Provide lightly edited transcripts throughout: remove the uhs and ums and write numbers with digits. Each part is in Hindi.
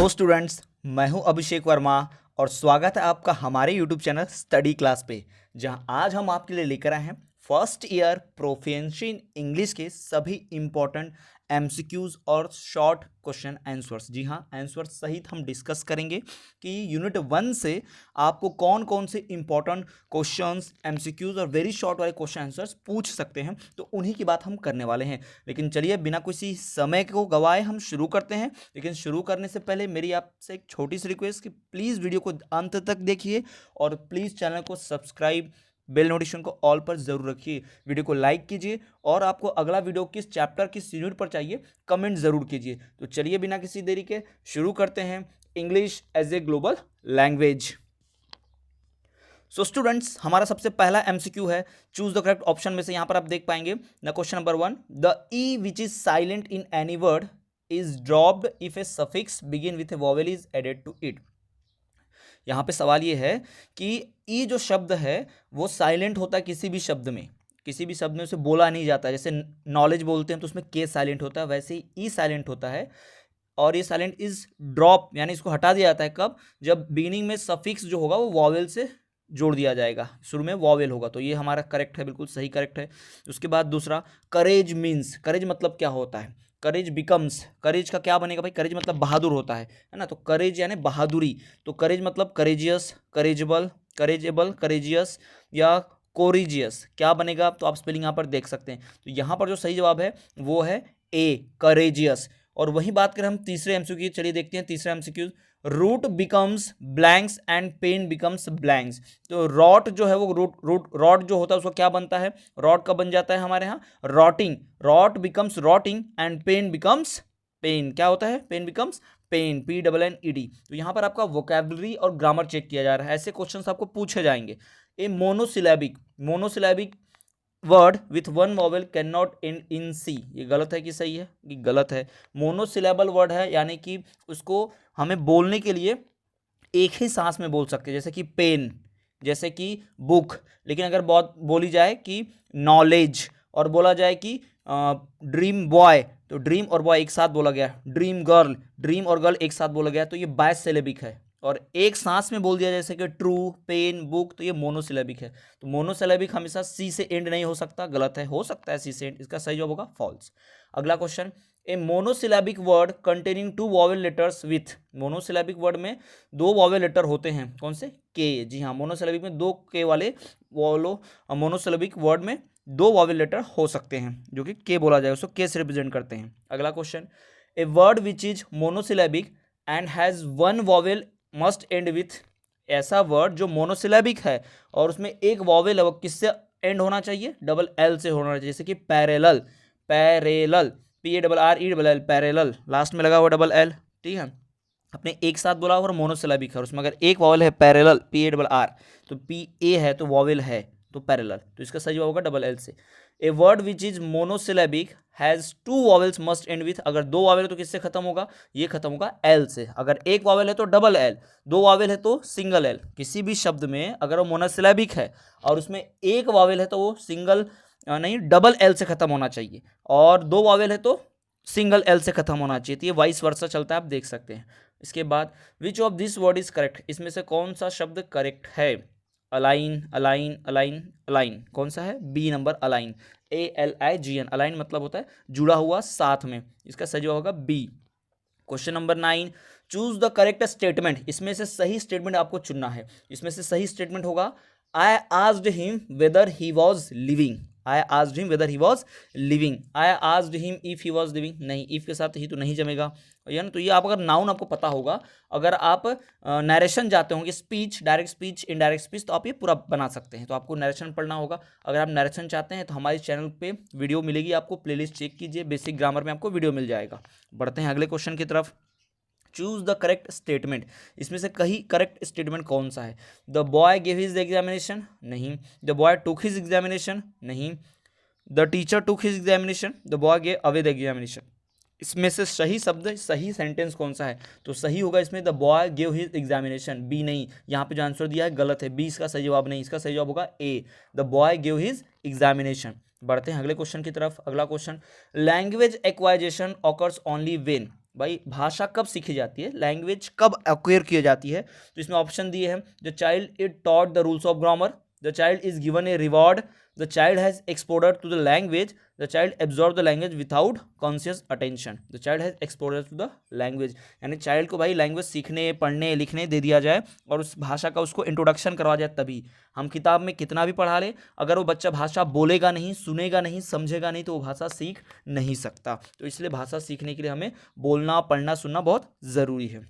हेलो स्टूडेंट्स, मैं हूं अभिषेक वर्मा और स्वागत है आपका हमारे यूट्यूब चैनल स्टडी क्लास पे, जहां आज हम आपके लिए लेकर आए हैं first year proficiency in English के सभी इंपॉर्टेंट एमसीक्यूज और शॉर्ट क्वेश्चन आंसर्स। जी हां, आंसर्स सहित हम डिस्कस करेंगे कि यूनिट 1 से आपको कौन कौन से इंपॉर्टेंट क्वेश्चंस, एमसीक्यूज और वेरी शॉर्ट वाले क्वेश्चन आंसर्स पूछ सकते हैं, तो उन्हीं की बात हम करने वाले हैं। लेकिन चलिए बिना किसी समय को गवाए हम शुरू करते हैं। लेकिन शुरू करने से पहले मेरी आपसे एक छोटी सी रिक्वेस्ट कि प्लीज़ वीडियो को अंत तक देखिए और प्लीज़ चैनल को सब्सक्राइब, बेल नोटिफिकेशन को ऑल पर जरूर रखिए, वीडियो को लाइक कीजिए और आपको अगला वीडियो किस चैप्टर किस यूनिट पर चाहिए कमेंट जरूर कीजिए। तो चलिए बिना किसी देरी के शुरू करते हैं English as a global language. So students, हमारा सबसे पहला एमसीक्यू है, चूज द करेक्ट ऑप्शन में से यहाँ पर आप देख पाएंगे ना। Question number 1, the E which is silent in any word is dropped if a suffix begin with a vowel is added to it. यहाँ पे सवाल ये है कि ई जो शब्द है वो साइलेंट होता है किसी भी शब्द में, किसी भी शब्द में उसे बोला नहीं जाता। जैसे नॉलेज बोलते हैं तो उसमें के साइलेंट होता है, वैसे ही ई साइलेंट होता है। और ये साइलेंट इज ड्रॉप यानी इसको हटा दिया जाता है कब, जब बिगिनिंग में सफिक्स जो होगा वो वॉवेल से जोड़ दिया जाएगा, शुरू में वॉवेल होगा। तो ये हमारा करेक्ट है, बिल्कुल सही करेक्ट है। उसके बाद दूसरा, करेज मीन्स, करेज मतलब क्या होता है? करेज बिकम्स, करेज का क्या बनेगा भाई? करेज मतलब बहादुर होता है ना, तो करेज यानी बहादुरी। तो करेज मतलब करेजियस, करेजेबल, करेजेबल, करेजियस या कोरिजियस, क्या बनेगा? तो आप स्पेलिंग यहाँ पर देख सकते हैं। तो यहाँ पर जो सही जवाब है वो है ए, करेजियस। और वही बात करें हम तीसरे एमसीक्यू, चलिए देखते हैं तीसरा MCQ. Root becomes blanks and pen becomes blanks. तो रॉट जो है वो रॉट जो होता है उसको क्या बनता है? रॉट का बन जाता है हमारे यहाँ rotting. Rot becomes rotting and pen becomes pen. क्या होता है? Pen becomes pen, PNNED। तो यहाँ पर आपका वोकैबुलरी और ग्रामर चेक किया जा रहा है, ऐसे क्वेश्चंस आपको पूछे जाएंगे। A monosyllabic word with one vowel can not end in C. ये गलत है कि सही है? ये गलत है। मोनोसिलेबल वर्ड है यानी कि उसको हमें बोलने के लिए एक ही सांस में बोल सकते हैं, जैसे कि पेन, जैसे कि बुक। लेकिन अगर बहुत बोली जाए कि नॉलेज और बोला जाए कि ड्रीम बॉय, तो ड्रीम और बॉय एक साथ बोला गया। ड्रीम गर्ल, ड्रीम और गर्ल एक साथ बोला गया, तो ये बायसिलेबिक है। और एक सांस में बोल दिया जैसे कि ट्रू, पेन, बुक, तो ये मोनोसिलेबिक है। तो मोनोसिलेबिक हमेशा सी से एंड नहीं हो सकता, गलत है। हो सकता है सी से एंड, इसका सही जवाब होगा फॉल्स। अगला question, A monosyllabic word containing 2 vowel letters with. Monosyllabic word में 2 वॉवेल लेटर होते हैं, कौन से? के। जी हाँ, मोनोसिलेबिक में 2 के वाले मोनोसिलेबिक वर्ड में 2 वॉवेल लेटर हो सकते हैं, जो कि के बोला जाए, उसको के से रिप्रेजेंट करते हैं। अगला question, a word which is monosyllabic and has 1 vowel must and with. ऐसा वर्ड जो मोनोसिलेबिक है और उसमें एक वॉवेल है, वो किससे एंड होना चाहिए? डबल एल से होना चाहिए, जैसे कि parallel, parallel, PARRELL, parallel, last में लगा हुआ डबल एल। ठीक है, अपने एक साथ बोला और मोनोसिलेबिक है और उसमें अगर एक वॉवेल है पैरेलल, PARR, तो PA है तो वॉवेल है तो पैरेलल, तो इसका सही जवाब होगा डबल एल से। A word which is monosyllabic has 2 vowels must and with. अगर 2 वॉवेल है तो किससे खत्म होगा? ये खत्म होगा एल से। अगर एक वॉवेल है तो डबल एल, 2 वॉवेल है तो सिंगल एल। किसी भी शब्द में अगर वो मोनोसिलेबिक है और उसमें एक वॉवेल है तो वो सिंगल नहीं, डबल एल से खत्म होना चाहिए, और 2 वॉवेल है तो सिंगल एल से खत्म होना चाहिए। तो ये वाइस वर्सा चलता है, आप देख सकते हैं। इसके बाद, which of this word is correct, इसमें से कौन सा शब्द करेक्ट है? अलाइन, अलाइन, अलाइन, अलाइन, कौन सा है? B number, align, ALIGN। Align मतलब होता है जुड़ा हुआ साथ में, इसका सही जवाब होगा B. Question number 9, choose the correct statement. इसमें से सही स्टेटमेंट आपको चुनना है। इसमें से सही स्टेटमेंट होगा, I asked him weather he was living. I asked him weather he was living. I asked him if he was living, नहीं, इफ के साथ ही तो नहीं जमेगा, या ना। तो ये आप अगर नाउन आपको पता होगा, अगर आप नरेशन जाते होंगे, speech, direct speech, indirect speech, तो आप ये पूरा बना सकते हैं। तो आपको नरेशन पढ़ना होगा। अगर आप नरेशन चाहते हैं तो हमारे चैनल पे वीडियो मिलेगी आपको, प्लेलिस्ट चेक कीजिए, बेसिक ग्रामर में आपको वीडियो मिल जाएगा। बढ़ते हैं अगले क्वेश्चन की तरफ। Choose the correct statement. इसमें से कहीं करेक्ट स्टेटमेंट कौन सा है? The boy give his examination, नहीं। The boy took his examination, नहीं। The teacher took his examination, the boy gave away the examination. इसमें से सही शब्द, सही सेंटेंस कौन सा है? तो सही होगा इसमें the boy give his examination, B नहीं। यहाँ पे जो आंसर दिया है गलत है, बी इसका सही जवाब नहीं, इसका सही जवाब होगा A, the boy give his examination. बढ़ते हैं अगले क्वेश्चन की तरफ। अगला question, language acquisition occurs only when. भाई भाषा कब सीखी जाती है, लैंग्वेज कब एक्वायर की जाती है, तो इसमें ऑप्शन दिए हैं, the child is taught the rules of grammar, the child is given a reward, the child has exposed to the language, the child absorb the language without conscious attention, the child has exposed to the language. यानी चाइल्ड को भाई लैंग्वेज सीखने पढ़ने लिखने दे दिया जाए और उस भाषा का उसको इंट्रोडक्शन करवा जाए, तभी। हम किताब में कितना भी पढ़ा ले, अगर वो बच्चा भाषा बोलेगा नहीं, सुनेगा नहीं, समझेगा नहीं, तो वो भाषा सीख नहीं सकता। तो इसलिए भाषा सीखने के लिए हमें बोलना पढ़ना सुनना बहुत ज़रूरी है।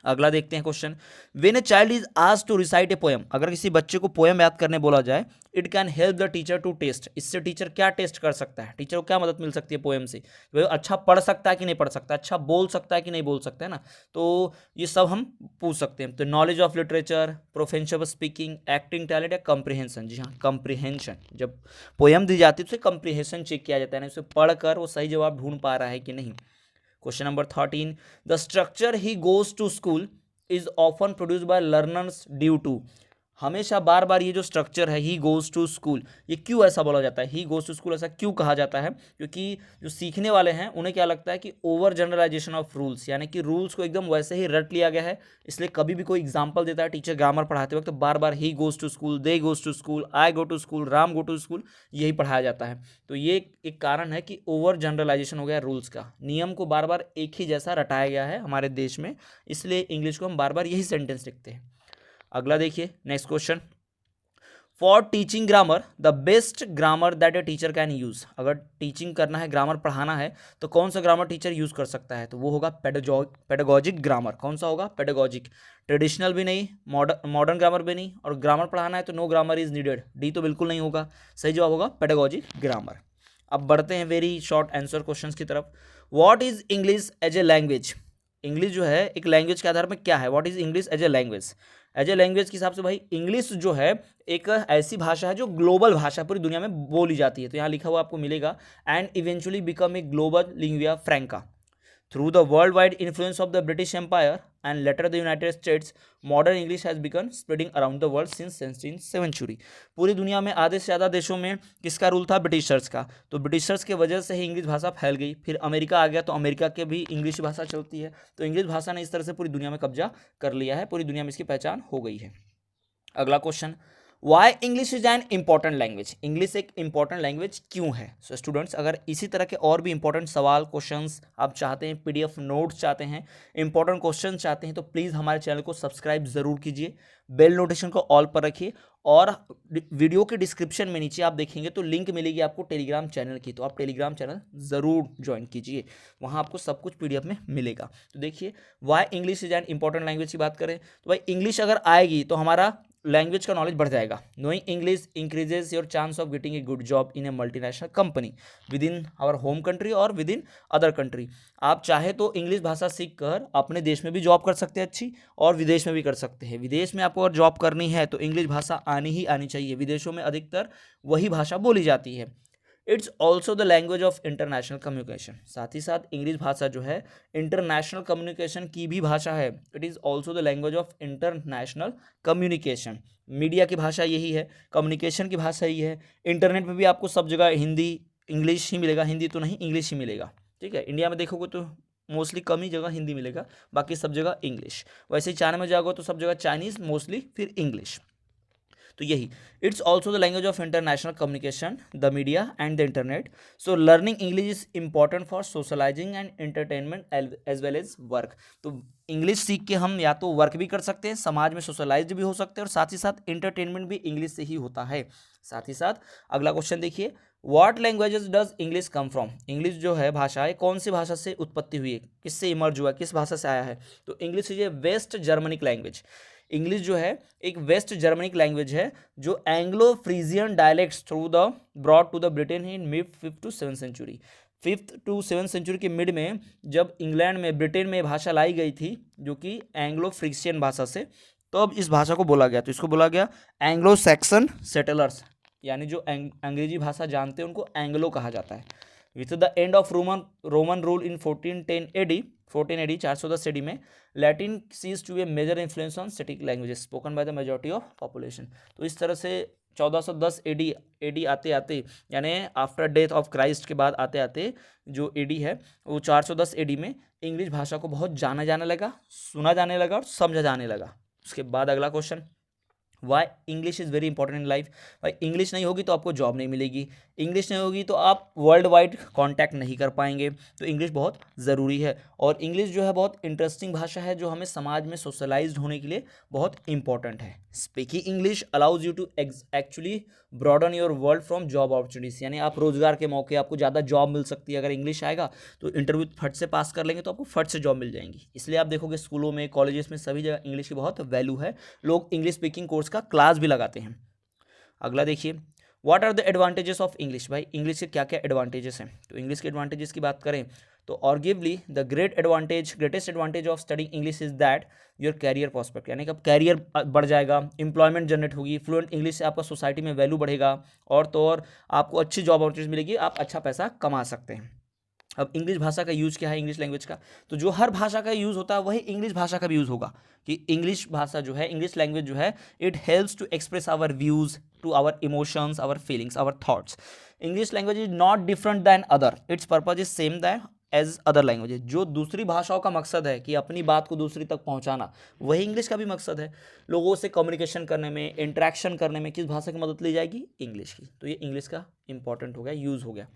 अगला देखते हैं question, when a child is asked to recite a poem, अगर किसी बच्चे को पोएम याद करने बोला जाए, it can help the teacher to test, इससे टीचर क्या टेस्ट कर सकता है, टीचर को क्या मदद मिल सकती है पोएम से, वो अच्छा पढ़ सकता है कि नहीं पढ़ सकता, अच्छा बोल सकता है कि नहीं बोल सकता है ना, तो ये सब हम पूछ सकते हैं। तो knowledge of literature, proficiency of speaking, acting talent या कंप्रीहेंशन। जी हाँ, कंप्रीहेंशन, जब पोएम दी जाती है तो उसे कंप्रीहेंशन चेक किया जाता है ना, उसे पढ़कर वो सही जवाब ढूंढ पा रहा है कि नहीं। Question number 13, the structure he goes to school is often produce by learners due to, हमेशा बार बार ये जो स्ट्रक्चर है ही गोज टू स्कूल, ये क्यों ऐसा बोला जाता है, ही गोज टू स्कूल ऐसा क्यों कहा जाता है, क्योंकि जो सीखने वाले हैं उन्हें क्या लगता है कि ओवर जनरलाइजेशन ऑफ रूल्स, यानी कि रूल्स को एकदम वैसे ही रट लिया गया है, इसलिए कभी भी कोई एग्जांपल देता है टीचर ग्रामर पढ़ाते वक्त तो बार बार he goes to school, they goes to school, I go to school, Ram go to school, यही पढ़ाया जाता है। तो ये एक कारण है कि ओवर जनरलाइजेशन हो गया रूल्स का, नियम को बार बार एक ही जैसा रटाया गया है हमारे देश में, इसलिए इंग्लिश को हम बार बार यही सेंटेंस लिखते हैं। अगला देखिए next question, for teaching grammar the best grammar that a teacher can use, अगर टीचिंग करना है, ग्रामर पढ़ाना है, तो कौन सा ग्रामर टीचर यूज कर सकता है, तो वो होगा पेडागोजिक ग्रामर। कौन सा होगा, पेडागोजिक, ट्रेडिशनल भी नहीं, मॉडर्न ग्रामर भी नहीं, और ग्रामर पढ़ाना है तो no grammar is needed, D तो बिल्कुल नहीं होगा, सही जवाब होगा पेडागोजिक ग्रामर। अब बढ़ते हैं वेरी शॉर्ट आंसर क्वेश्चंस की तरफ। What is English as a language, English जो है एक लैंग्वेज के आधार पर क्या है, what is English as a language, as a language के हिसाब से भाई इंग्लिश जो है एक ऐसी भाषा है जो ग्लोबल भाषा पूरी दुनिया में बोली जाती है, तो यहाँ लिखा हुआ आपको मिलेगा, and eventually become a global lingua franca through the world wide influence of the British empire and later the United States, modern English has been spreading around the world since 16th century. पूरी दुनिया में आधे से ज़्यादा देशों में किसका रूल था, ब्रिटिशर्स का, तो ब्रिटिशर्स के वजह से ही इंग्लिश भाषा फैल गई, फिर अमेरिका आ गया तो अमेरिका के भी इंग्लिश भाषा चलती है, तो इंग्लिश भाषा ने इस तरह से पूरी दुनिया में कब्जा कर लिया है, पूरी दुनिया में इसकी पहचान हो गई है। अगला question, why English is an important language, English एक इंपॉर्टेंट लैंग्वेज क्यों है। सो स्टूडेंट्स, अगर इसी तरह के और भी इंपॉर्टेंट सवाल क्वेश्चंस आप चाहते हैं, पीडीएफ नोट्स चाहते हैं, इंपॉर्टेंट क्वेश्चन चाहते हैं, तो प्लीज़ हमारे चैनल को सब्सक्राइब जरूर कीजिए, बेल नोटिफिकेशन को ऑल पर रखिए, और वीडियो के डिस्क्रिप्शन में नीचे आप देखेंगे तो लिंक मिलेगी आपको टेलीग्राम चैनल की, तो आप टेलीग्राम चैनल ज़रूर ज्वाइन कीजिए, वहाँ आपको सब कुछ पीडीएफ में मिलेगा। तो देखिए, why English is an important language की बात करें तो भाई इंग्लिश अगर आएगी तो हमारा लैंग्वेज का नॉलेज बढ़ जाएगा। Knowing English increases your chance of getting a good job in a multinational company within our home country और विद इन अदर कंट्री। आप चाहे तो इंग्लिश भाषा सीख कर अपने देश में भी जॉब कर सकते हैं अच्छी, और विदेश में भी कर सकते हैं। विदेश में आपको अगर जॉब करनी है तो इंग्लिश भाषा आनी ही आनी चाहिए, विदेशों में अधिकतर वही भाषा बोली जाती है। It's also the language of international communication, साथ ही साथ इंग्लिश भाषा जो है इंटरनेशनल कम्युनिकेशन की भी भाषा है। It is also the language of international communication, media की भाषा यही है, कम्युनिकेशन की भाषा यही है। इंटरनेट पे भी आपको सब जगह हिंदी इंग्लिश ही मिलेगा, हिंदी तो नहीं इंग्लिश ही मिलेगा, ठीक है। इंडिया में देखोगे तो मोस्टली कम ही जगह हिंदी मिलेगा, बाकी सब जगह इंग्लिश। वैसे ही चाइना में जाओगे तो सब जगह चाइनीज़ मोस्टली, फिर इंग्लिश। तो यही, its also the language of international communication, the media and the internet. So learning English is important for socialising and entertainment as well as work. तो इंग्लिश सीख के हम या तो वर्क भी कर सकते हैं, समाज में सोशलाइज भी हो सकते हैं, और साथ ही साथ इंटरटेनमेंट भी इंग्लिश से ही होता है। साथ ही साथ अगला क्वेश्चन देखिए, what languages does English come from, English जो है भाषा है कौन सी भाषा से उत्पत्ति हुई है, किससे इमर्ज हुआ है, किस भाषा से आया है। तो English is a West Germanic language. English जो है एक वेस्ट जर्मनिक लैंग्वेज है जो Anglo Frisian dialects through the brought to the Britain in mid 5th to 7th century. 5th to 7th century के मिड में जब इंग्लैंड में, ब्रिटेन में भाषा लाई गई थी जो कि एंग्लो फ्रीजियन भाषा से, तो अब इस भाषा को बोला गया, तो इसको बोला गया एंग्लो सैक्सन सेटलर्स, यानी जो अंग्रेजी भाषा जानते हैं उनको एंग्लो कहा जाता है। With the end of Roman rule in 1410 AD 410 AD में Latin ceases to a major influence on Celtic languages spoken by the majority of population. तो इस तरह से 1410 एडी आते आते, यानी आफ्टर डेथ ऑफ क्राइस्ट के बाद आते आते जो एडी है वो 410 एडी में इंग्लिश भाषा को बहुत जाना जाने लगा, सुना जाने लगा और समझा जाने लगा। उसके बाद अगला question, why English is very important in life. भाई इंग्लिश नहीं होगी तो आपको जॉब नहीं मिलेगी, इंग्लिश नहीं होगी तो आप वर्ल्ड वाइड कॉन्टैक्ट नहीं कर पाएंगे, तो इंग्लिश बहुत ज़रूरी है। और इंग्लिश जो है बहुत इंटरेस्टिंग भाषा है जो हमें समाज में सोशलाइज्ड होने के लिए बहुत इंपॉर्टेंट है। Speaking English allows you to actually broaden your world from job opportunities, यानी आप रोजगार के मौके, आपको ज़्यादा जॉब मिल सकती है। अगर इंग्लिश आएगा तो इंटरव्यू फट से पास कर लेंगे तो आपको फट से जॉब मिल जाएंगी। इसलिए आप देखोगे स्कूलों में, कॉलेजेस में, सभी जगह इंग्लिश की बहुत वैल्यू है, लोग इंग्लिश स्पीकिंग कोर्स का क्लास भी लगाते हैं। अगला देखिए, what are the advantages of English. भाई इंग्लिश के क्या क्या एडवांटेजेस हैं, तो इंग्लिश के एडवांटेजेस की बात करें तो arguably the greatest advantage of studying English is that your career prospect, यानी कि अब कैरियर बढ़ जाएगा, एम्प्लॉयमेंट जनरेट होगी, फ्लुएंट इंग्लिश से आपका सोसाइटी में वैल्यू बढ़ेगा, और तो और आपको अच्छी जॉब अपॉर्चुनिटी मिलेगी, आप अच्छा पैसा कमा सकते हैं। अब इंग्लिश भाषा का यूज़ क्या है, इंग्लिश लैंग्वेज का, तो जो हर भाषा का यूज़ होता है वही इंग्लिश भाषा का भी यूज़ होगा, कि इंग्लिश भाषा जो है, इंग्लिश लैंग्वेज जो है, it helps to express our views, to our emotions, our feelings, our thoughts. English language is not different than other, its purpose is same than as other languages. जो दूसरी भाषाओं का मकसद है कि अपनी बात को दूसरी तक पहुंचाना, वही इंग्लिश का भी मकसद है। लोगों से कम्युनिकेशन करने में, इंटरेक्शन करने में किस भाषा की मदद ली जाएगी, इंग्लिश की। तो ये इंग्लिश का इंपॉर्टेंट हो गया, यूज़ हो गया।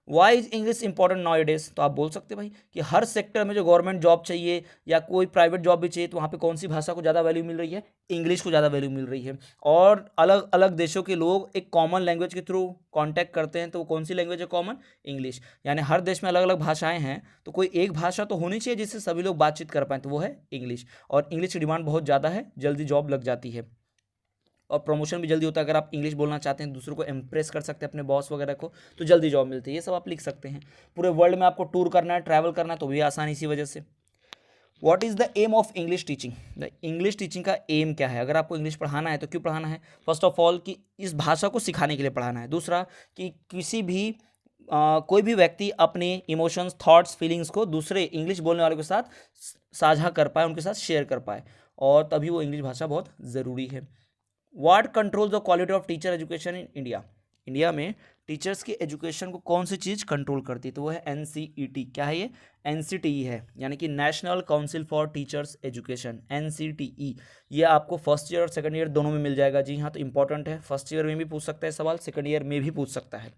Why is English important nowadays, तो आप बोल सकते भाई कि हर सेक्टर में जो गवर्नमेंट जॉब चाहिए या कोई प्राइवेट जॉब भी चाहिए तो वहाँ पे कौन सी भाषा को ज़्यादा वैल्यू मिल रही है, इंग्लिश को ज़्यादा वैल्यू मिल रही है। और अलग अलग देशों के लोग एक कॉमन लैंग्वेज के थ्रू कांटेक्ट करते हैं, तो वो कौन सी लैंग्वेज है, कॉमन, इंग्लिश। यानी हर देश में अलग अलग भाषाएं हैं, तो कोई एक भाषा तो होनी चाहिए जिससे सभी लोग बातचीत कर पाएँ, तो वो है इंग्लिश। और इंग्लिश की डिमांड बहुत ज़्यादा है, जल्दी जॉब लग जाती है और प्रमोशन भी जल्दी होता है। अगर आप इंग्लिश बोलना चाहते हैं, दूसरों को इम्प्रेस कर सकते हैं, अपने बॉस वगैरह को, तो जल्दी जॉब मिलती है। ये सब आप लिख सकते हैं। पूरे वर्ल्ड में आपको टूर करना है, ट्रैवल करना है, तो भी आसान इसी वजह से। What is the aim of English teaching, the English teaching का एम क्या है। अगर आपको इंग्लिश पढ़ाना है तो क्यों पढ़ाना है, फर्स्ट ऑफ ऑल कि इस भाषा को सिखाने के लिए पढ़ाना है। दूसरा कि किसी भी कोई भी व्यक्ति अपने इमोशंस, थॉट्स, फीलिंग्स को दूसरे इंग्लिश बोलने वालों के साथ साझा कर पाए, उनके साथ शेयर कर पाए, और तभी वो इंग्लिश भाषा बहुत ज़रूरी है। What control the quality of teacher education in India, India में टीचर्स की एजुकेशन को कौन सी चीज़ कंट्रोल करती है, तो वो है NCET। क्या है ये, NCTE है, यानी कि national council for teachers education, NCTE। ये आपको फर्स्ट ईयर और सेकंड ईयर दोनों में मिल जाएगा। जी हाँ, तो इंपॉर्टेंट है, फर्स्ट ईयर में भी पूछ सकता है सवाल, सेकंड ईयर में भी पूछ सकता है।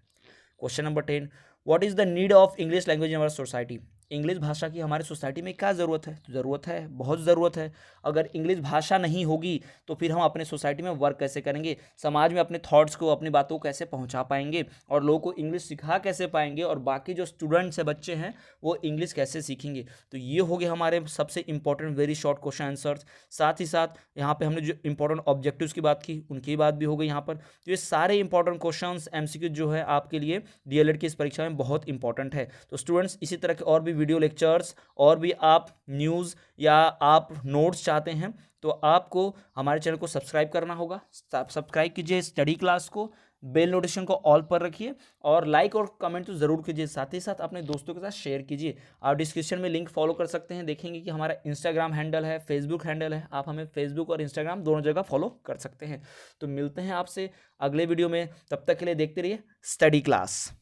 Question number 10, what is the need of English language in our society, English भाषा की हमारी सोसाइटी में क्या ज़रूरत है, तो ज़रूरत है, बहुत ज़रूरत है। अगर इंग्लिश भाषा नहीं होगी तो फिर हम अपने सोसाइटी में वर्क कैसे करेंगे, समाज में अपने थॉट्स को, अपनी बातों को कैसे पहुंचा पाएंगे, और लोगों को इंग्लिश सिखा कैसे पाएंगे, और बाकी जो स्टूडेंट्स हैं, बच्चे हैं, वो इंग्लिश कैसे सीखेंगे। तो ये हो गए हमारे सबसे important very short question answers. साथ ही साथ यहाँ पे हमने जो इंपॉर्टेंट ऑब्जेक्टिव्स की बात की, उनकी बात भी हो गई यहाँ पर। तो ये सारे इंपॉर्टेंट क्वेश्चन MCQ जो है आपके लिए DLED की इस परीक्षा में बहुत इंपॉर्टेंट है। तो स्टूडेंट्स, इसी तरह के और भी वीडियो लेक्चर्स और भी आप न्यूज़ या आप नोट्स चाहते हैं तो आपको हमारे चैनल को सब्सक्राइब करना होगा। सब्सक्राइब कीजिए स्टडी क्लास को, बेल नोटिफिकेशन को ऑल पर रखिए, और लाइक और कमेंट तो ज़रूर कीजिए। साथ ही साथ अपने दोस्तों के साथ शेयर कीजिए। आप डिस्क्रिप्शन में लिंक फॉलो कर सकते हैं, देखेंगे कि हमारा इंस्टाग्राम हैंडल है, फेसबुक हैंडल है, आप हमें फेसबुक और इंस्टाग्राम दोनों जगह फॉलो कर सकते हैं। तो मिलते हैं आपसे अगले वीडियो में, तब तक के लिए देखते रहिए स्टडी क्लास।